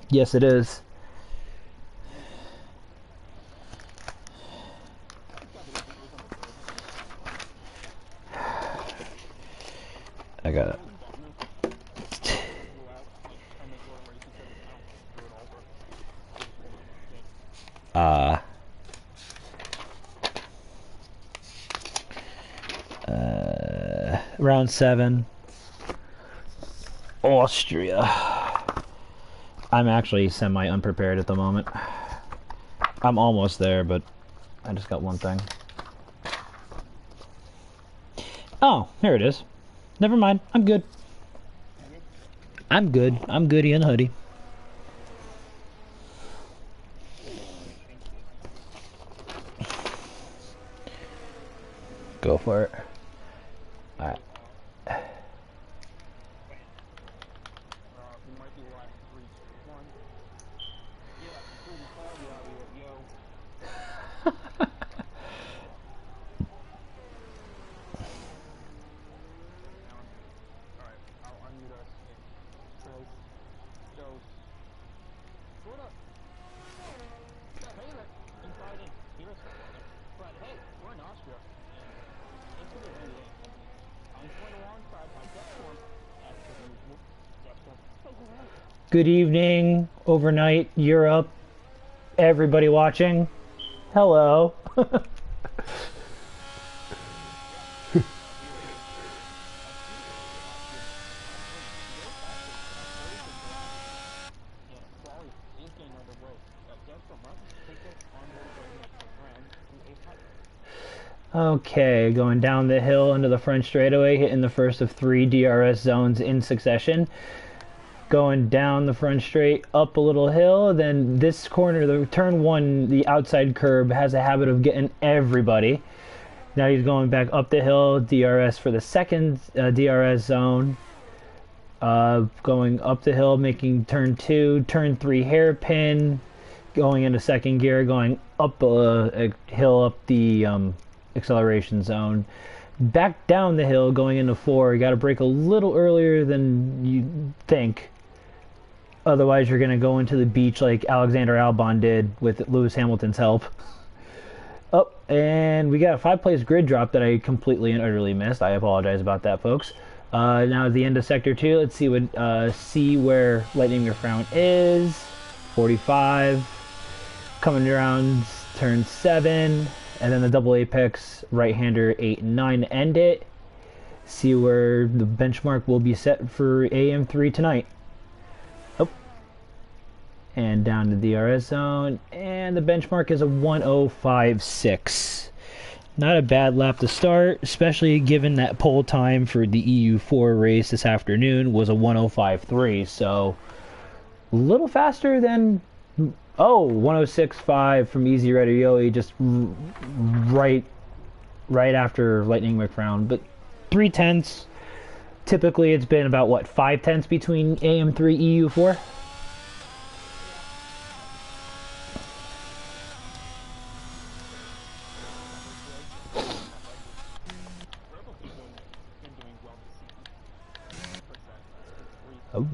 Yes, it is. I got it. Round 7. Austria. I'm actually semi-unprepared at the moment. I'm almost there, but I just got one thing. Oh, here it is. Never mind. I'm good. I'm good. I'm goody and hoodie. Go for it. Alright. Good evening, overnight, Europe, everybody watching. Hello. Okay, going down the hill into the French straightaway, hitting the first of 3 DRS zones in succession. Going down the front straight, up a little hill, then this corner, the turn 1, the outside curb has a habit of getting everybody. Now he's going back up the hill, DRS for the second DRS zone. Going up the hill, making turn 2, turn 3 hairpin, going into second gear, going up a hill up the acceleration zone. Back down the hill, going into 4. You got to brake a little earlier than you think. Otherwise, you're going to go into the beach like Alexander Albon did with Lewis Hamilton's help. Oh, and we got a 5-place grid drop that I completely and utterly missed. I apologize about that, folks. Now at the end of Sector 2, let's see what see where Lightning McFrown is. 45. Coming around turn 7. And then the double apex right-hander 8 and 9 end it. See where the benchmark will be set for AM3 tonight. Oh. And down to the DRS zone. And the benchmark is a 1:05.6. Not a bad lap to start, especially given that pole time for the EU4 race this afternoon was a 1:05.3. So a little faster than... Oh, 1:06.5 from Easy Rider Yoey, just right after Lightning McFrown. But 3/10. Typically, it's been about what, 5/10 between AM3 EU4. Oh.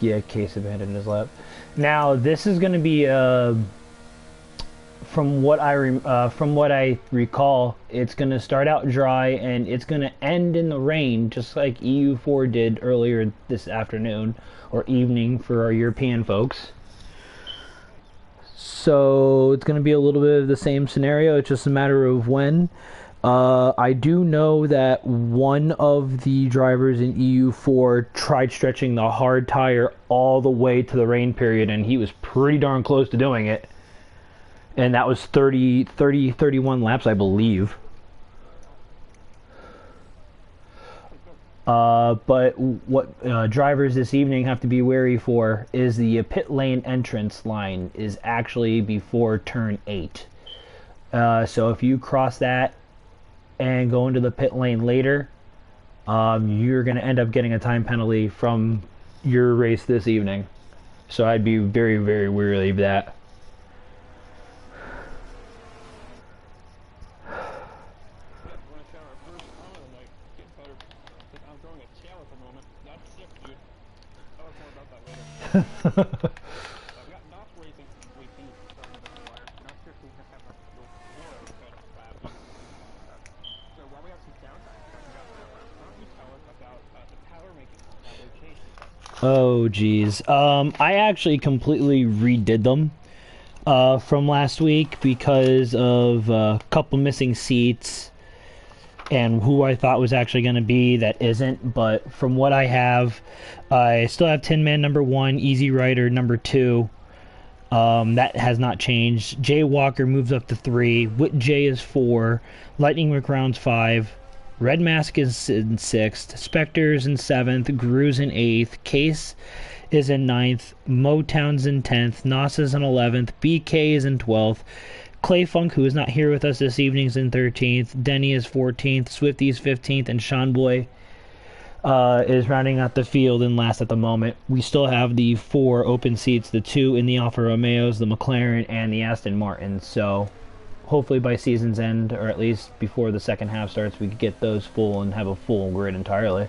Yeah, Case abandoned his lap. Now this is going to be from what I recall, it's going to start out dry and it's going to end in the rain, just like EU4 did earlier this afternoon or evening for our European folks. So it's going to be a little bit of the same scenario. It's just a matter of when. I do know that one of the drivers in EU4 tried stretching the hard tire all the way to the rain period, and he was pretty darn close to doing it. And that was 31 laps, I believe. But what drivers this evening have to be wary for is the pit lane entrance line is actually before turn 8. So if you cross that and go into the pit lane later, you're going to end up getting a time penalty from your race this evening. So I'd be very, very wary of that. Oh geez, I actually completely redid them from last week because of a couple missing seats and who I thought was actually going to be that isn't. But from what I have, I still have Tin Man number 1, Easy Rider number 2. That has not changed. Jay Walker moves up to 3. Whit J is 4. Lightning McCrown's 5. Red Mask is in 6th. Spectre's in 7th. Gru's in 8th. Case is in 9th. Motown's in 10th. Nos is in 11th. BK is in 12th. Clay Funk, who is not here with us this evening, is in 13th. Denny is 14th. Swifty is 15th. And Sean Boy is rounding out the field in last at the moment. We still have the 4 open seats, the 2 in the Alfa Romeos, the McLaren, and the Aston Martin. So hopefully by season's end, or at least before the second half starts, we could get those full and have a full grid entirely.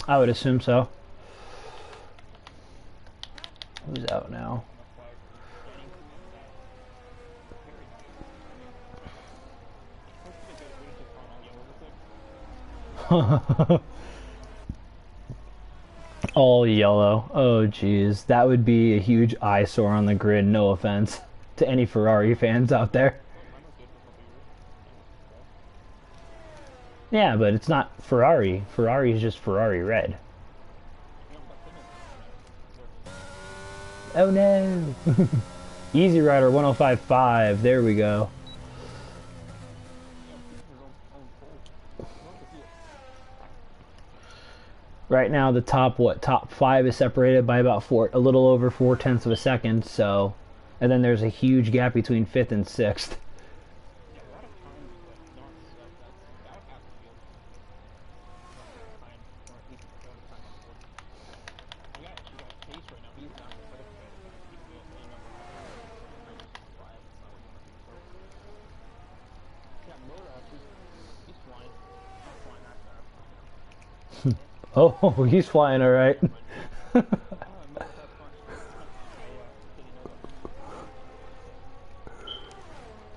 I would assume so. Who's out now? All yellow. Oh geez, that would be a huge eyesore on the grid. No offense to any Ferrari fans out there. Yeah, but it's not Ferrari. Ferrari is just Ferrari red. Oh no! Easy Rider 1055. There we go. Right now, the top 5 is separated by about a little over 4/10 of a second. So, and then there's a huge gap between 5th and 6th. Oh, he's flying all right.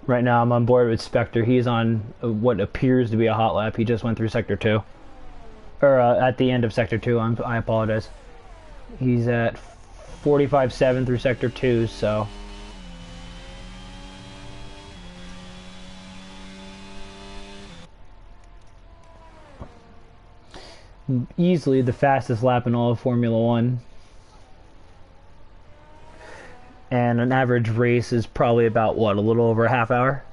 Right now I'm on board with Spectre. He's on what appears to be a hot lap. He just went through Sector 2. Or at the end of Sector 2, I apologize. He's at 45.7 through Sector 2, so... easily the fastest lap in all of Formula One. And an average race is probably about, what, a little over a half hour?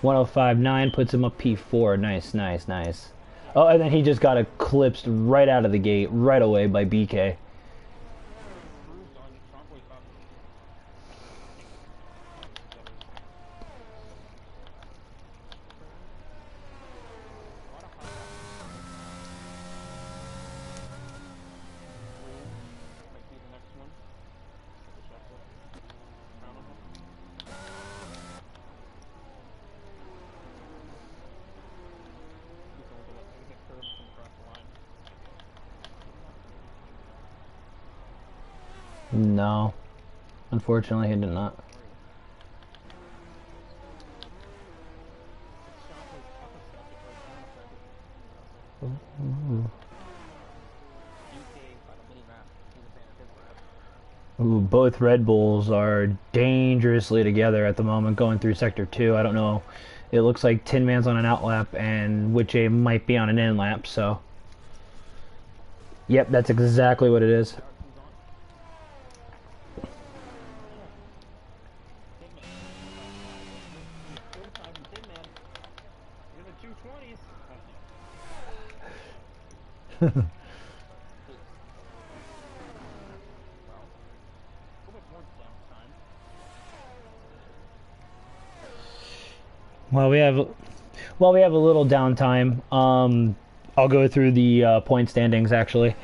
105.9 puts him up P4. Nice, nice, nice. Oh, and then he just got eclipsed right out of the gate, right away by BK. No, unfortunately he did not. Ooh, both Red Bulls are dangerously together at the moment going through Sector 2. I don't know. It looks like Tin Man's on an outlap and Witch A might be on an in lap, so. Yep, that's exactly what it is. Well, we have a little downtime. I'll go through the point standings actually.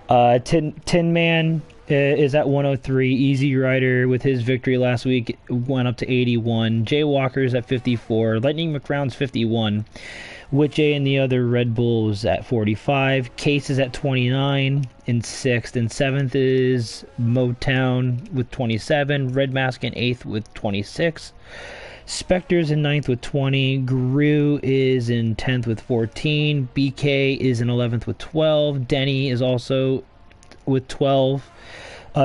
Tin Man is at 103. Easy Rider with his victory last week went up to 81. Jay Walker's at 54. Lightning McRound's 51. Witch A and the other Red Bulls at 45. Case is at 29 in 6th. And 7th is Motown with 27. Red Mask in 8th with 26. Spectre's in 9th with 20. Gru is in 10th with 14. BK is in 11th with 12. Denny is also with 12.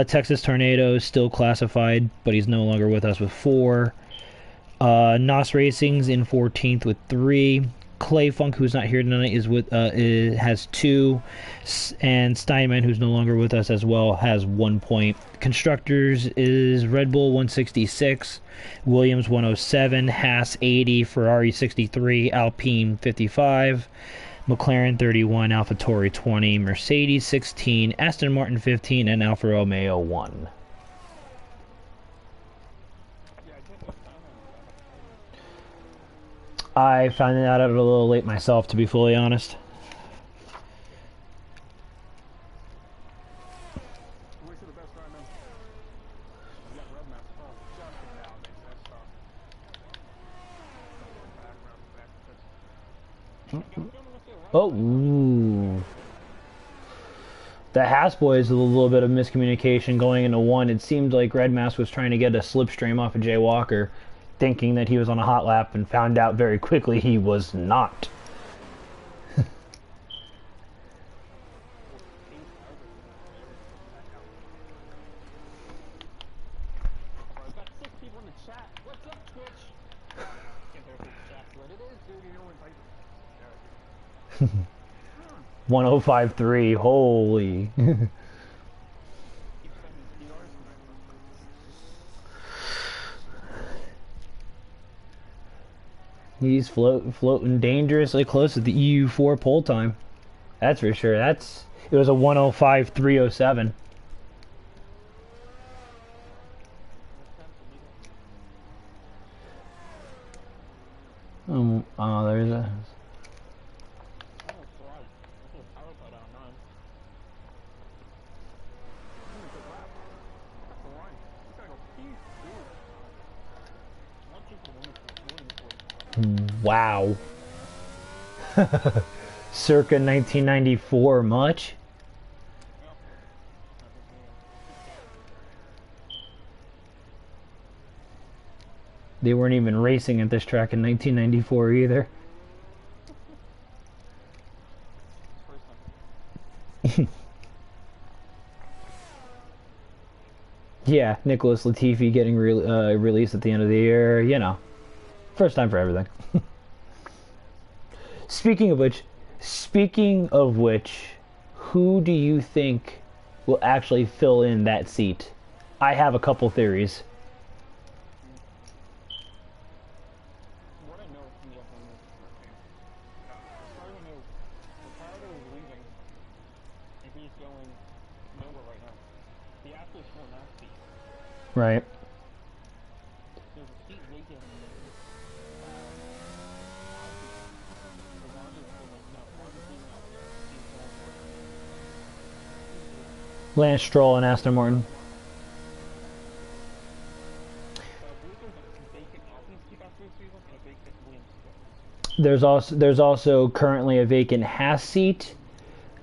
Texas Tornado is still classified, but he's no longer with us with 4. Nos Racing's in 14th with 3. Clay Funk, who's not here tonight, has 2, and Steinman, who's no longer with us as well, has 1 point. Constructors is Red Bull 166, Williams 107, Haas 80, Ferrari 63, Alpine 55, McLaren 31, AlphaTauri 20, Mercedes 16, Aston Martin 15, and Alfa Romeo 1. I found that out a little late myself, to be fully honest. Oh, ooh. The Haas boys, a little bit of miscommunication going into 1. It seemed like Red Mask was trying to get a slipstream off of Jay Walker, thinking that he was on a hot lap, and found out very quickly he was not. $1053, holy. He's floating dangerously close to the EU4 pole time. That's for sure. It was a 105.307. Oh, there's a. Wow. Circa 1994, much? They weren't even racing at this track in 1994 either. Yeah, Nicholas Latifi getting released at the end of the year, you know. First time for everything. Speaking of which, who do you think will actually fill in that seat? I have a couple theories. Right. Lance Stroll and Aston Martin. There's also currently a vacant Haas seat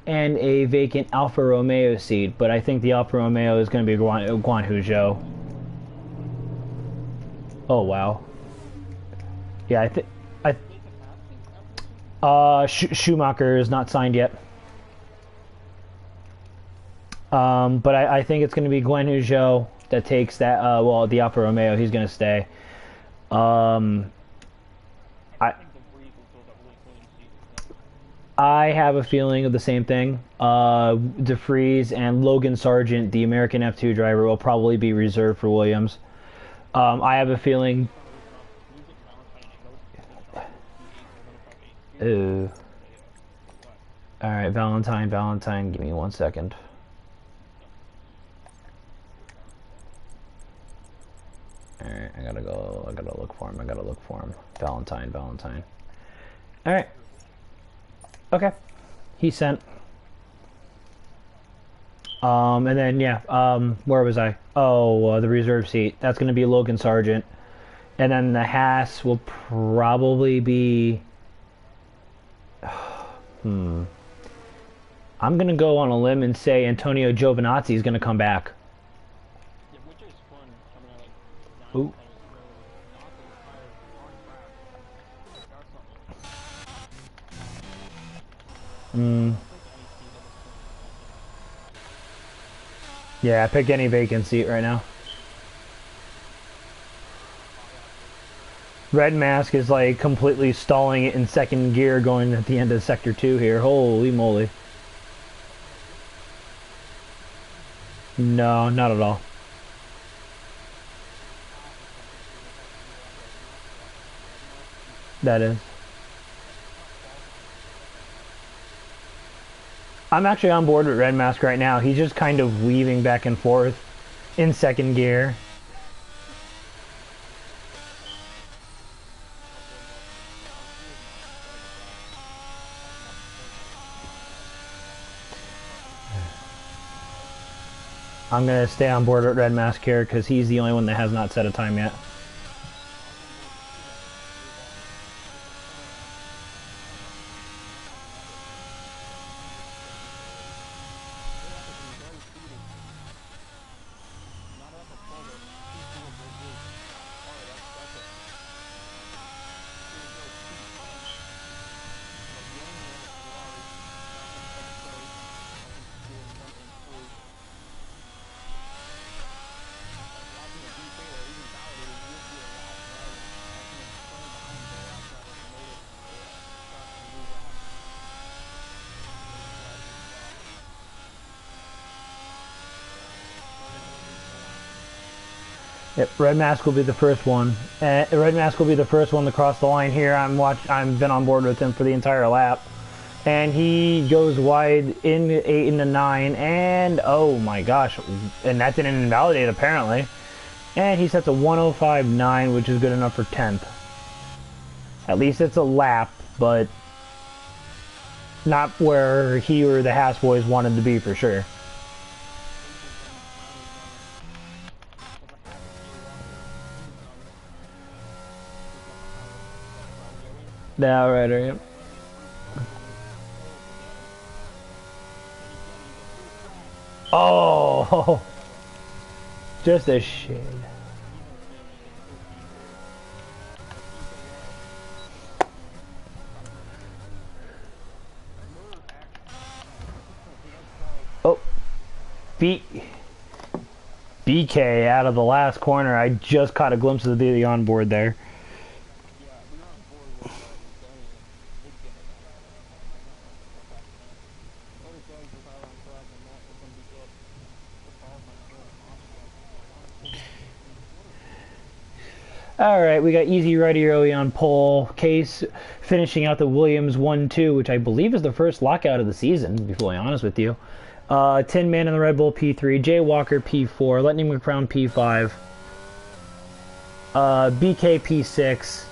and a vacant Alfa Romeo seat, but I think the Alfa Romeo is going to be Guan Huzhou. Oh wow. Yeah, Schumacher is not signed yet. But I think it's going to be Gwen Hougeot that takes that, well, the Alfa Romeo. He's going to stay. I have a feeling of the same thing. De Vries and Logan Sargent, the American F2 driver, will probably be reserved for Williams. I have a feeling... Ooh. Alright, Valentine, give me 1 second. Alright, I gotta look for him, Valentine. Alright. Okay. He's sent. And then, yeah, where was I? Oh, the reserve seat. That's gonna be Logan Sargent. And then the Haas will probably be... I'm gonna go on a limb and say Antonio Giovinazzi is gonna come back. Ooh. Yeah, pick any vacant seat right now. Red Mask is like completely stalling it in second gear going at the end of sector 2 here. Holy moly. No, not at all. That is. I'm actually on board with Red Mask right now. He's just kind of weaving back and forth in second gear. I'm going to stay on board with Red Mask here because he's the only one that has not set a time yet. Yep, Red Mask will be the first one. Red Mask will be the first one to cross the line here. I've been on board with him for the entire lap, and he goes wide in 8 into 9, and oh my gosh, and that didn't invalidate apparently. And he sets a 105.9, which is good enough for 10th. At least it's a lap, but not where he or the Haas boys wanted to be for sure. The outrider, yep. Oh, just a shade. Oh, BK out of the last corner. I just caught a glimpse of the onboard there. Alright, we got Easy Righty early on pole. Case finishing out the Williams 1-2, which I believe is the first lockout of the season, to be fully honest with you. Tin Man in the Red Bull P3, Jay Walker P4, Lightning McCrown P5, BK P6,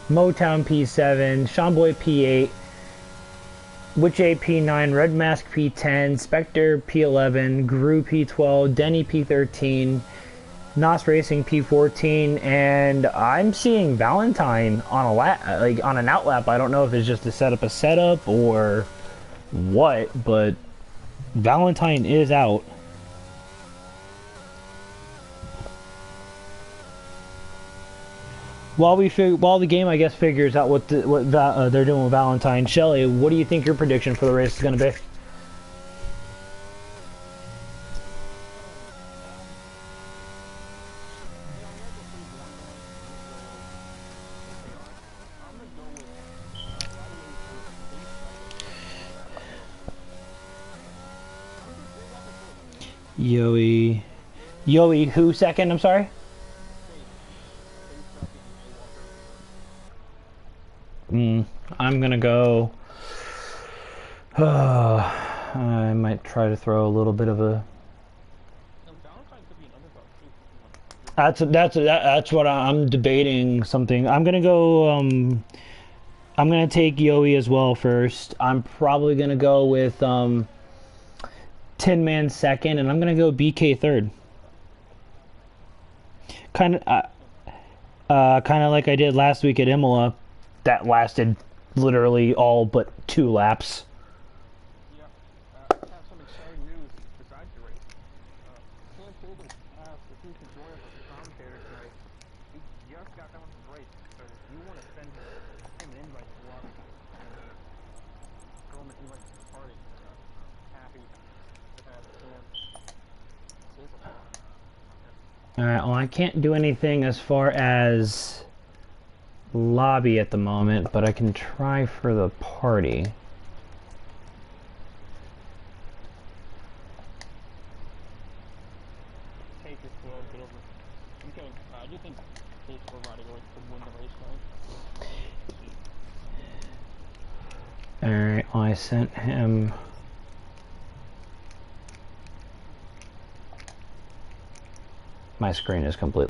Motown P7, Seanboy P8, Witch A P9, Red Mask P10, Spectre P11, Gru P12, Denny P13, Nos Racing P14, and I'm seeing Valentine on a lap, like on an outlap. I don't know if it's just to set up a setup or what, but Valentine is out. while the game, I guess, figures out what they're doing with Valentine, Shelly, what do you think your prediction for the race is going to be? Yoey, who second? I'm sorry. I'm gonna go. I might try to throw a little bit of a. That's what I'm debating. Something. I'm gonna go. I'm gonna take Yoey as well first. I'm probably gonna go with Tin Man second, and I'm gonna go BK third. Kind of like I did last week at Imola. That lasted literally all but 2 laps. Yeah, I have some exciting news besides the race. Sam Colton asked if he could join us as a commentator tonight. He just got done with the race, so if you want to send him an invite to walk, throw him an invite to the party. Happy to have Sam. Alright, well, I can't do anything as far as lobby at the moment, but I can try for the party. Take your flow, get over. Okay, I do think Chase Ferrari could win the race, right? Alright, well, I sent him. My screen is completely